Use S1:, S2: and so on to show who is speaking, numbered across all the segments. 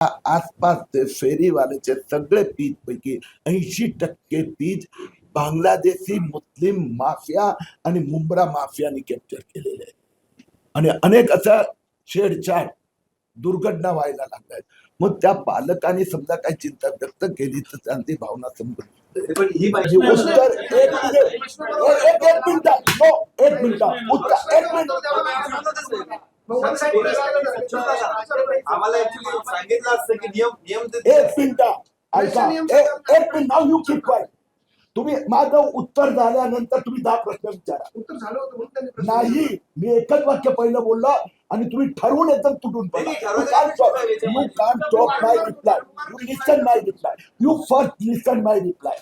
S1: आसपासचे फेरीवाल्याचे सगळे पीज पैकी 80% पीज बांगलादेशी मुस्लिम माफिया आणि मुंब्रा माफियाने कॅप्चर केलेले आहे आणि अनेक अशा छेडछाड दुर्घटना व्हायला लागल्यात. मग त्या पालकांनी समजा काही चिंता व्यक्त केली तर त्यांची भावना समजून उत्तर एक मिनिट तुम्ही माझं उत्तर झाल्यानंतर तुम्ही 10 प्रश्न विचारा. उत्तर झालं होतं नाही, मी एकच वाक्य पहिलं बोललो आणि तुम्ही ठरवून एकदम तुटून पडला. You can't talk my reply. You listen my reply. You first listen my reply.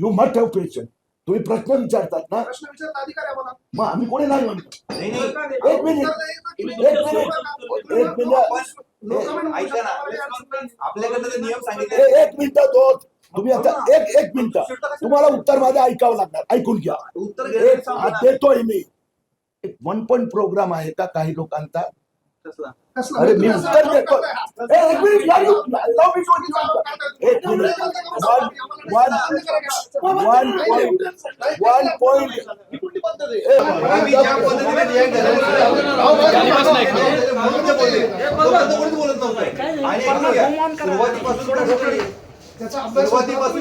S1: You must have patience. तुम्ही प्रश्न विचारतात ना, प्रश्न विचारता अधिकार आहे मला. मग आम्ही कोणी नाही म्हणतो. एक मिनिट आपल्याकडे नियम सांगितले. एक मिनिट दोन तुम्ही आता एक मिनिट तुम्हाला उत्तर माझं ऐकावं लागणार. ऐकून घ्या. उत्तर देतोय मी. एक 1 पॉइंट प्रोग्राम आहे का काही लोकांचा? अरे मी उत्तर देतो. एक मिनिट
S2: सुरुवातीपासून